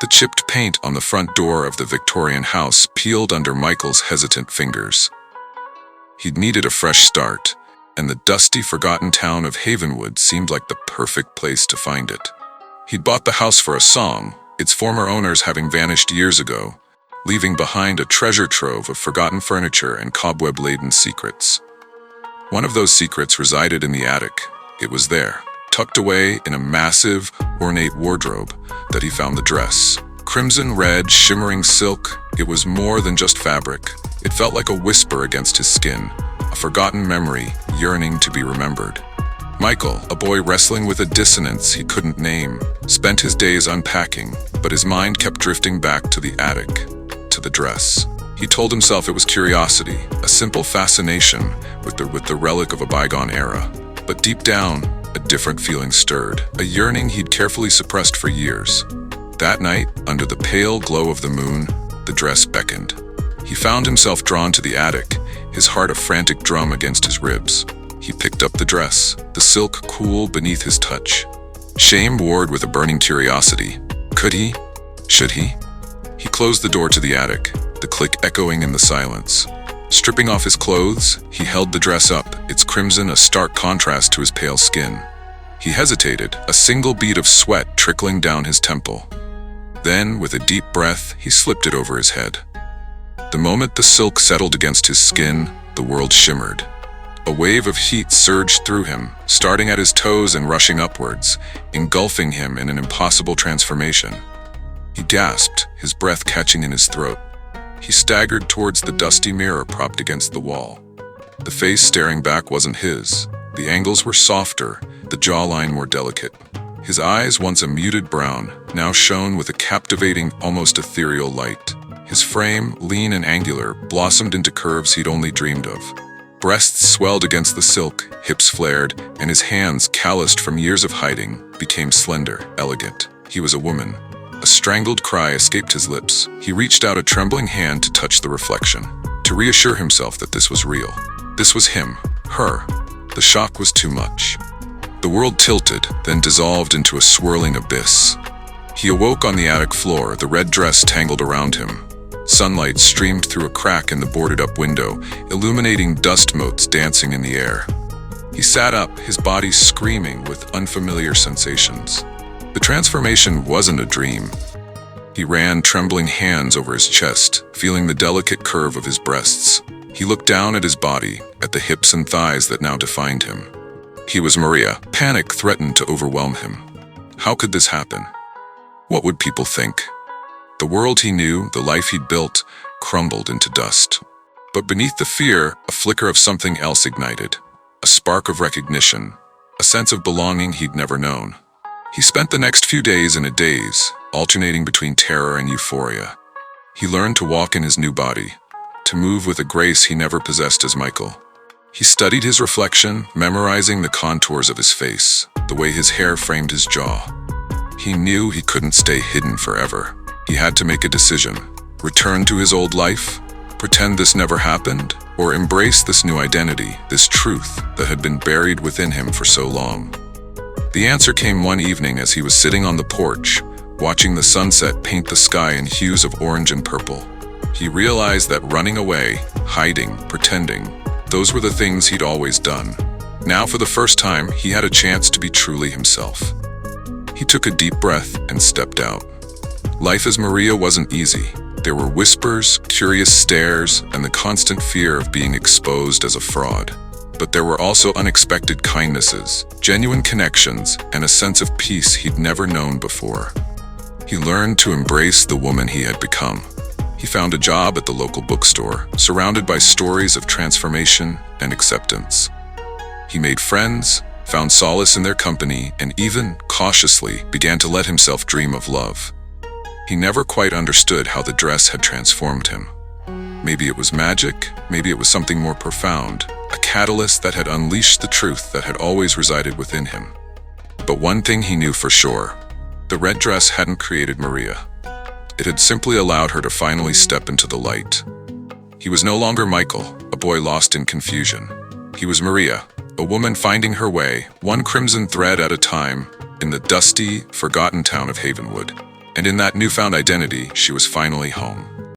The chipped paint on the front door of the Victorian house peeled under Michael's hesitant fingers. He'd needed a fresh start, and the dusty, forgotten town of Havenwood seemed like the perfect place to find it. He'd bought the house for a song, its former owners having vanished years ago, leaving behind a treasure trove of forgotten furniture and cobweb-laden secrets. One of those secrets resided in the attic. It was there, tucked away in a massive, ornate wardrobe, that he found the dress. Crimson red, shimmering silk, it was more than just fabric. It felt like a whisper against his skin, a forgotten memory yearning to be remembered. Michael, a boy wrestling with a dissonance he couldn't name, spent his days unpacking, but his mind kept drifting back to the attic, to the dress. He told himself it was curiosity, a simple fascination with the relic of a bygone era. But deep down, a different feeling stirred, a yearning he'd carefully suppressed for years. That night, under the pale glow of the moon, the dress beckoned. He found himself drawn to the attic, his heart a frantic drum against his ribs. He picked up the dress, the silk cool beneath his touch. Shame warred with a burning curiosity. Could he? Should he? He closed the door to the attic, the click echoing in the silence. Stripping off his clothes, he held the dress up, its crimson a stark contrast to his pale skin. He hesitated, a single bead of sweat trickling down his temple. Then, with a deep breath, he slipped it over his head. The moment the silk settled against his skin, the world shimmered. A wave of heat surged through him, starting at his toes and rushing upwards, engulfing him in an impossible transformation. He gasped, his breath catching in his throat. He staggered towards the dusty mirror propped against the wall. The face staring back wasn't his. The angles were softer, the jawline more delicate. His eyes, once a muted brown, now shone with a captivating, almost ethereal light. His frame, lean and angular, blossomed into curves he'd only dreamed of. Breasts swelled against the silk, hips flared, and his hands, calloused from years of hiding, became slender, elegant. He was a woman. A strangled cry escaped his lips. He reached out a trembling hand to touch the reflection, to reassure himself that this was real. This was him, her. The shock was too much. The world tilted, then dissolved into a swirling abyss. He awoke on the attic floor, the red dress tangled around him. Sunlight streamed through a crack in the boarded-up window, illuminating dust motes dancing in the air. He sat up, his body screaming with unfamiliar sensations. The transformation wasn't a dream. He ran trembling hands over his chest, feeling the delicate curve of his breasts. He looked down at his body, at the hips and thighs that now defined him. He was Maria. Panic threatened to overwhelm him. How could this happen? What would people think? The world he knew, the life he'd built, crumbled into dust. But beneath the fear, a flicker of something else ignited. A spark of recognition, a sense of belonging he'd never known. He spent the next few days in a daze, alternating between terror and euphoria. He learned to walk in his new body, to move with a grace he never possessed as Michael. He studied his reflection, memorizing the contours of his face, the way his hair framed his jaw. He knew he couldn't stay hidden forever. He had to make a decision: return to his old life, pretend this never happened, or embrace this new identity, this truth that had been buried within him for so long. The answer came one evening as he was sitting on the porch, watching the sunset paint the sky in hues of orange and purple. He realized that running away, hiding, pretending, those were the things he'd always done. Now, for the first time, he had a chance to be truly himself. He took a deep breath and stepped out. Life as Maria wasn't easy. There were whispers, curious stares, and the constant fear of being exposed as a fraud. But there were also unexpected kindnesses, genuine connections, and a sense of peace he'd never known before. He learned to embrace the woman he had become. He found a job at the local bookstore, surrounded by stories of transformation and acceptance. He made friends, found solace in their company, and even, cautiously, began to let himself dream of love. He never quite understood how the dress had transformed him. Maybe it was magic, maybe it was something more profound, a catalyst that had unleashed the truth that had always resided within him. But one thing he knew for sure: the red dress hadn't created Maria. It had simply allowed her to finally step into the light. He was no longer Michael, a boy lost in confusion. He was Maria, a woman finding her way, one crimson thread at a time, in the dusty, forgotten town of Havenwood. And in that newfound identity, she was finally home.